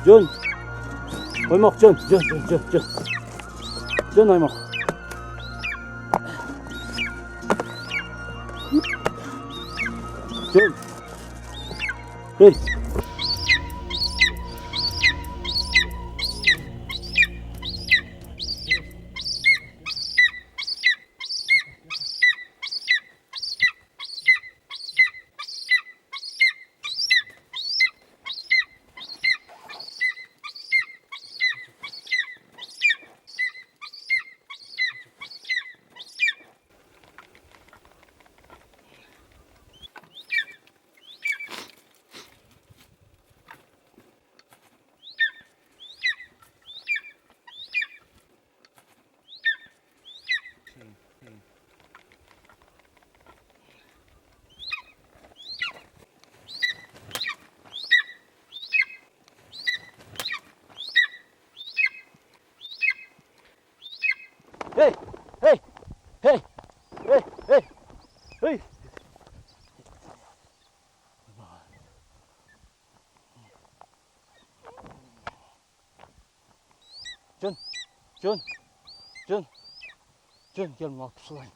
Жөн. Оймок жөн. Жөн оймок. Жөн. Эй. Hey. Жөн, gel bunu alıp sulayın.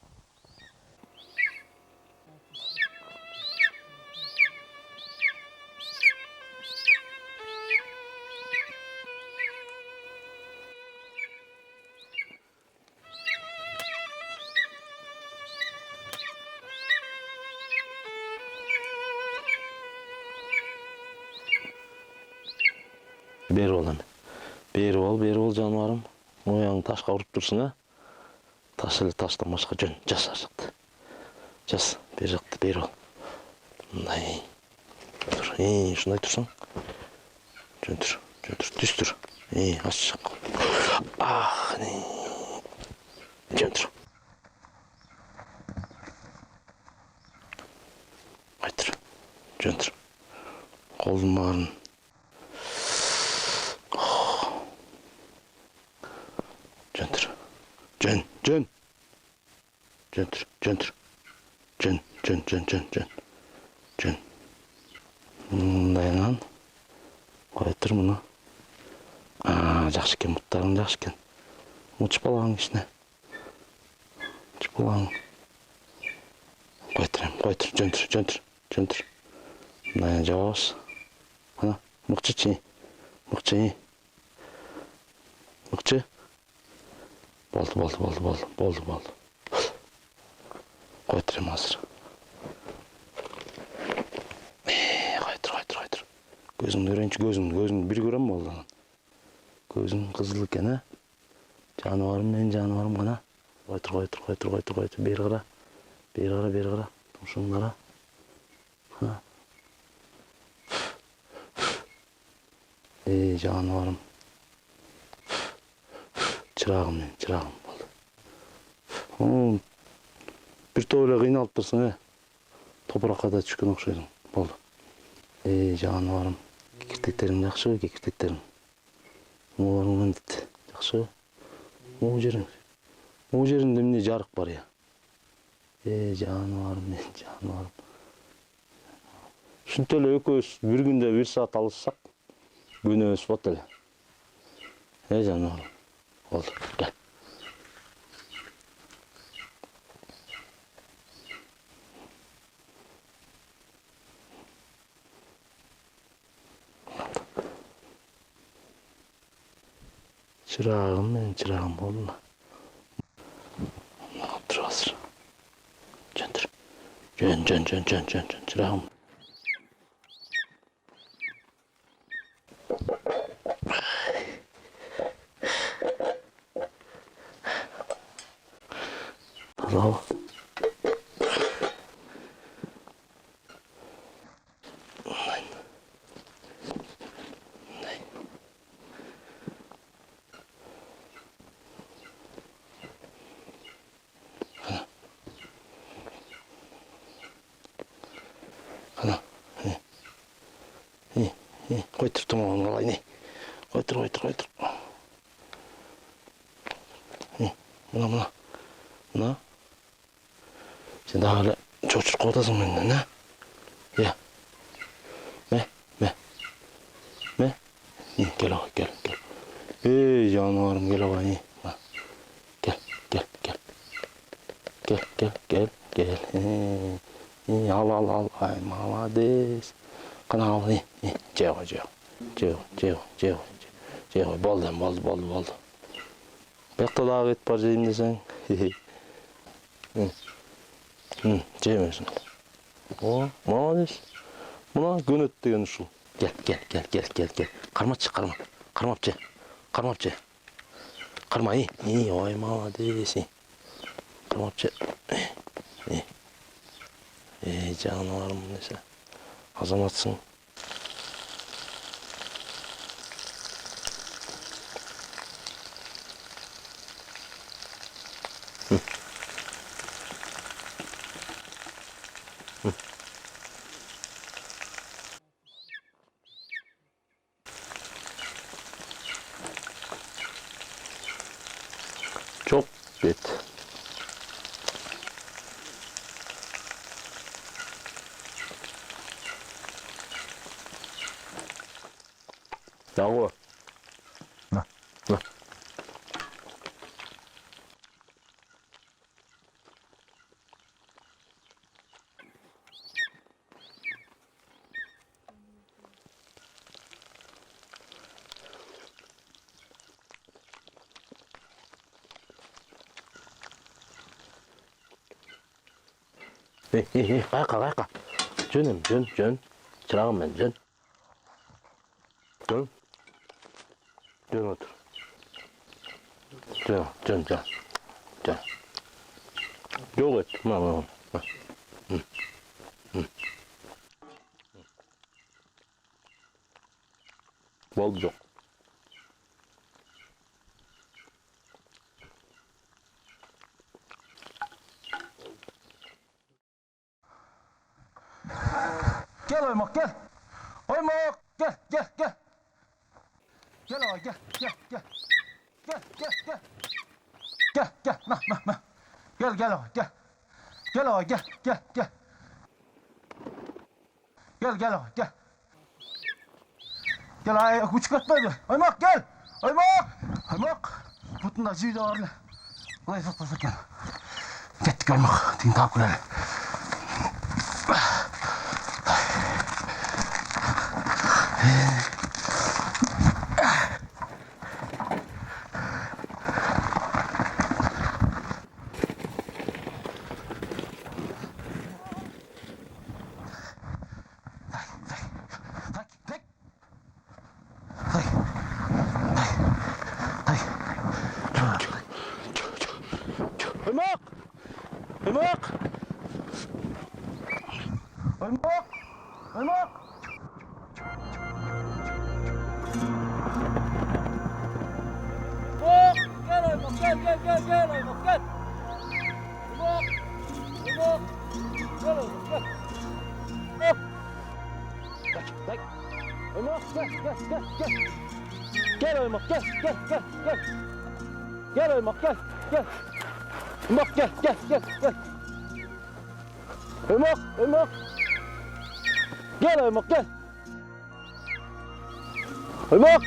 Beri ol hemen. Beri ol canvarım. Oyağını taşka vurup dursun ha. Taş ile taştan başka jön. Jas aşıktı. Jas. Beri jaktı, beri ol. Bunday. Dur. Şunday dursun. Jön dur. Düz dur. Aşağı. Ah ne. Jön dur. Aytır. Jön dur. Kolun bağırın. Jön. Dayanan. Koyatır bunu. Жақсы екен, мұттарың жақсы екен. Мұтып балағың ішіне. Мұтып балағың. Қойтыр, жөн тұр. Даян жауыз. Ана, мұқчы. Мұқчы. Болды. Қойтырым азыр. Қойтыр. Көзіңді көрейінші, көзіңді бір көрем болды. Көзің қызыл екен, ә? Жануарым ғана. Қойтыр. Бері қара. Тұмшын қара. Жануарым. Çırağım болды. Bir toyla kıynalıp dursun, Toprakka da düşkün okşaydın. Болды. Жануарым. Кекіртектерің жақсы, кекіртектерің. Оларыңнан дейді. Жақсы. Ол жерінде міне жарық бар, Жануарым. Шынтелі өкөз бір күнде 1 saat алыссақ, көнөбүз бот эле. Жануарым. Oldu, gel. Çırağım oldu mu? Dur hazır. Jön, çırağım. Bravo. Ana. Koytur tamam olay ne? Koytur. Mına. Sen daha hala çocuk kodasın benden ha? Ya. Me. Gel ağa gel. Ey canavarım gel ağa iyi. Gel. Al. Ay malades. Kana al iyi. Ceva. Boldu. Bekta dağı et var deyim desen. Cemiyorsun. O, malades. Buna gönöt degen uşul. Gel. Karmapçı. Karma iyi. Oy malades. Karmapçı. Canavarım neyse. Azamatsın. Çok bet. Yağı. Na. Kayka. Jön. Çırağım ben, jön. Jön otur. Jön. Yok et, mama. Boldu çok. Gel Oymak gel. Oymak gel. Gel ağa gel. Gel. Nah. Gel ağa gel. Gel ağa gel. Gel ağa gel. Gel ağa uçuk atmadı. Oymak gel. Oymak. Putunda züyde var ne? Ulan satmasak gel. Gettik Oymak. Din tapın hele. Oymak. Gel Oymak gel Oymak gel. Oymak. Gel Oymak gel. Oymak gel. Gel Oymak gel. Gel Oymak gel. Oymak gel. Oymak. Gel Oymak gel. Oymak.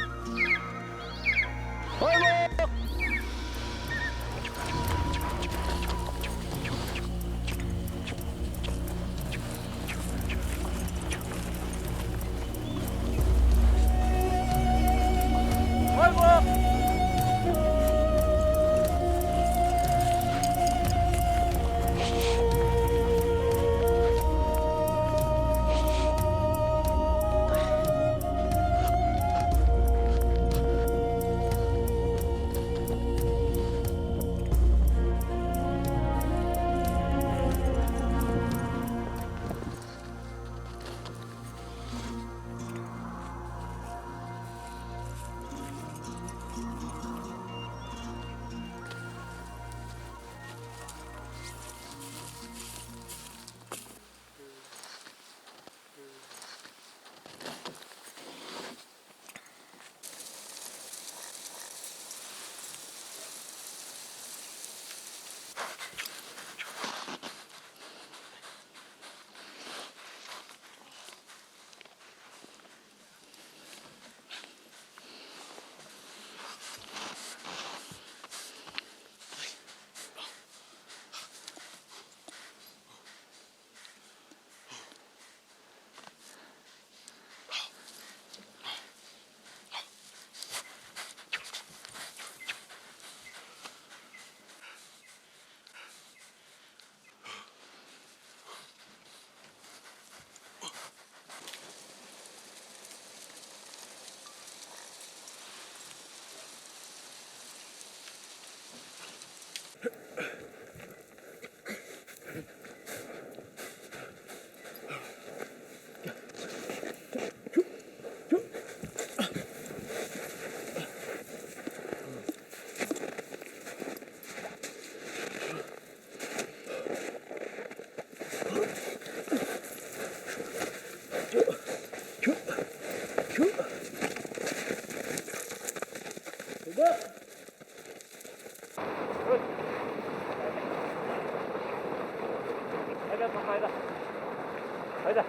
Haydi.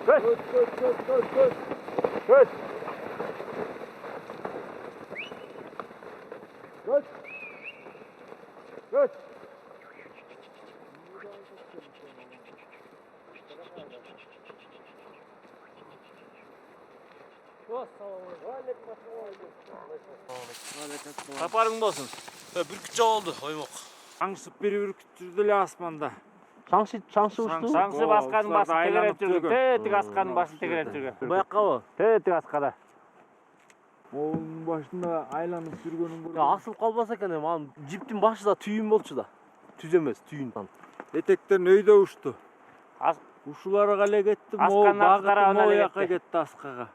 Koş. Koş. Saparın olsun. Bürkütçü oldu Oymak. Şangsıp bir ürküttürdü ele asmanda. Şansı uçtu. Şangsı baskanın başı tekerep жүрген. Tetik askanın başı tekerep жүрген. Bayakka o. Tetik askada. Onun başında aylanıp sürgönün burada. Ya asıl kalmasa ekan ama jiptin başı da tüyün bolçu da. Tüz emes, tüyün. Etekten öйдө uçtu. Uşulara gale kettim, o Askanın bagıtım tarafına o ele yaka gitti. gitti askaga.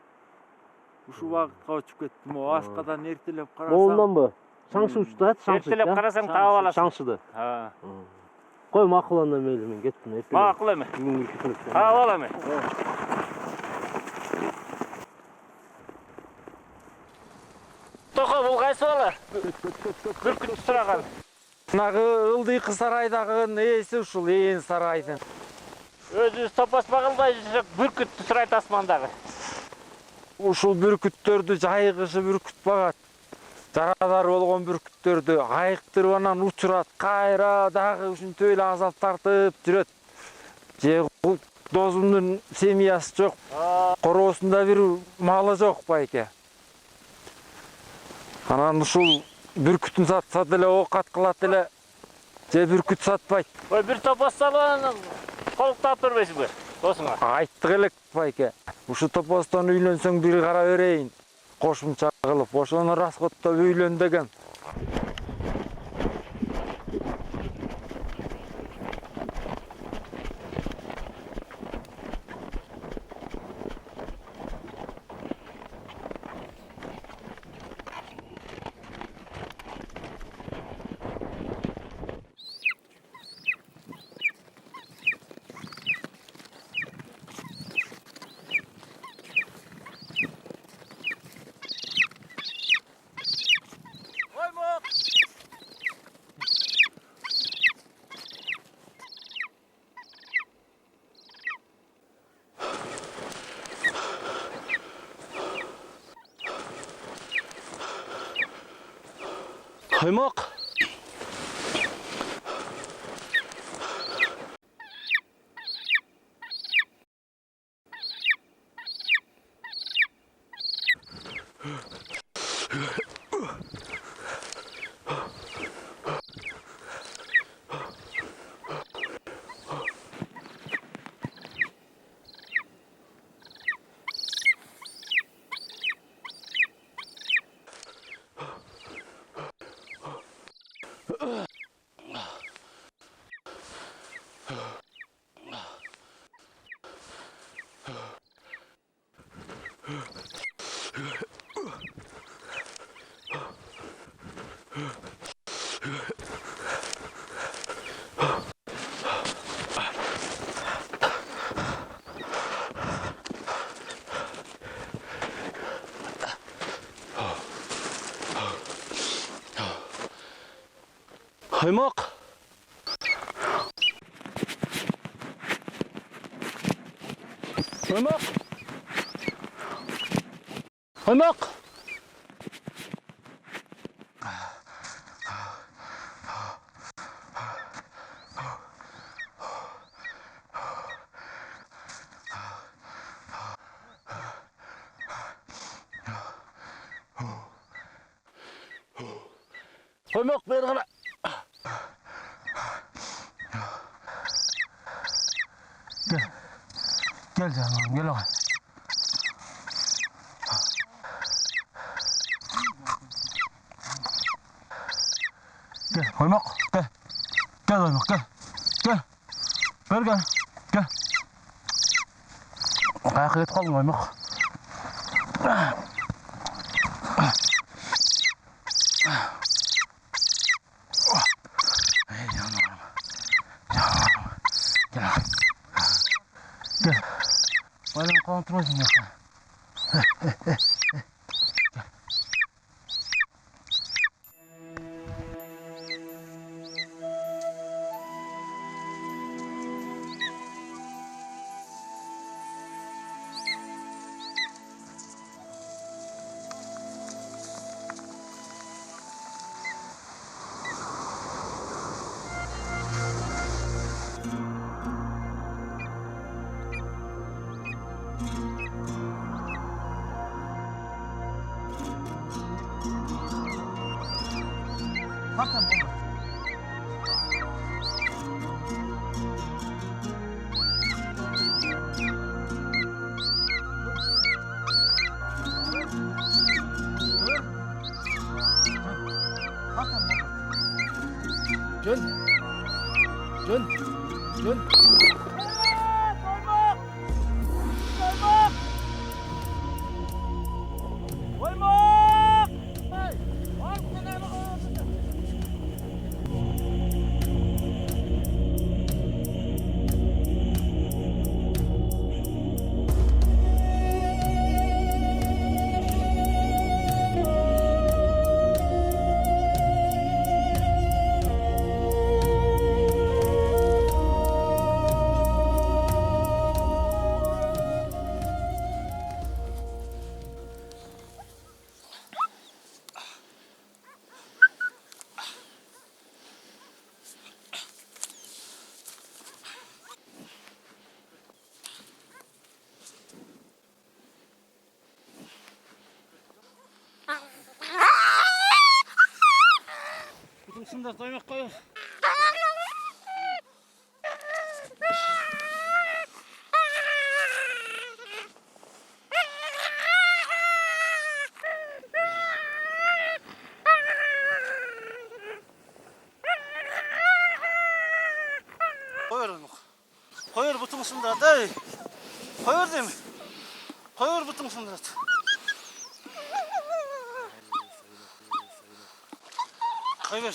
Uşu bagıtка uçup kettim, o askadan ertelep karasam. Moğoldan bu. Şansı uçtu hadi şansı. Ertelep karasang taap alasың. Şansıdı. Ha. Koy makul meyli men kettim. Makul эме. Bugün ürkütünüp. Taap al эме. Тоқа, бул кайсы бала? Бүркүт сураган. Нагы ылдыйкы сарайдагы ээси ушул ээн сарайдын. Өзүбүз топоспа кылбай жүрсөк, бүркүттү сурайт асмандагы. Ушул бүркүттөрдү жайгышы бүркүт багат. Жарадар болгон бүркүттөрдү айыктырып анан учурат, кайра дагы ушинтип эле азап тартып жүрөт. Же досумдун семьясы жок, короосунда бир малы жок байке. Анан ушул бүркүтүн сатса деле оокат кылат эле, же бүркүт сатпайт. Ой, бир топос салып, колуктап бербейсиңби досуңа? Айттык элек байке. Ушу топостон үйлөнсөң бир кара берейин. Кошумча кылып, ошону расходдоп үйлөн деген. Oymak. Oymak. Oymak. Oymak. Oymak beri kara. Gel canım, gel oğlum. Gel, Oymak, gel. Gel Oymak, gel. Gel. Ver gel. Gel. Ayakta yet kaldın Oymak. Ey canım. Canım. Gel. Gel. Bana kontrol edin yoksa. Kalkın bunu. Dön. Dön. Dön. Sındır doymak koyuyor. Koyur butun sındır da. Koyur değil mi? Koyur butun sındır. Koyur.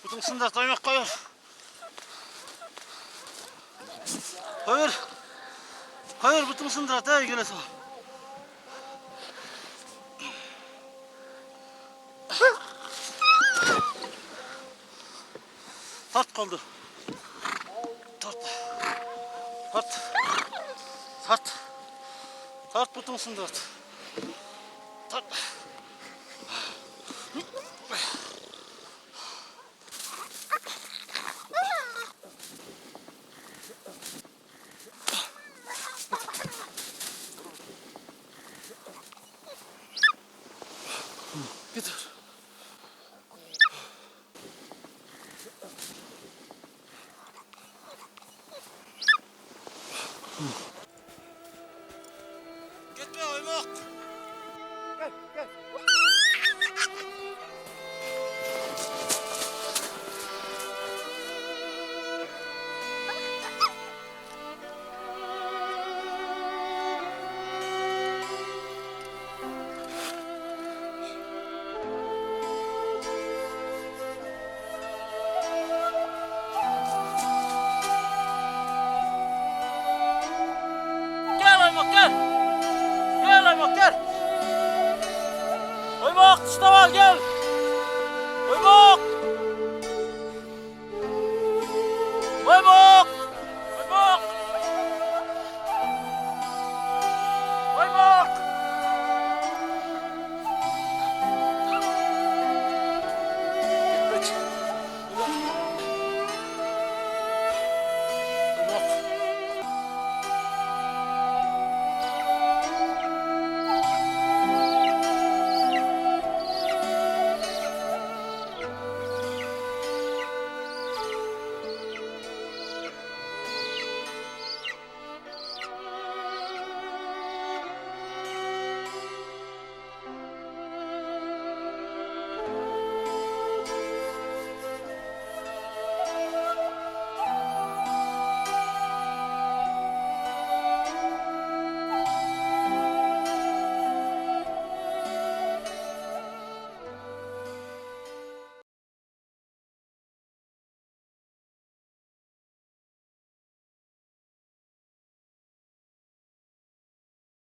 Butun sındır doymak koyur. Koyur. Koyur butun sındır da gele sağ. Tart kaldı. Tart. Tart. Tart. Tart butun sındır. Tart. Getir.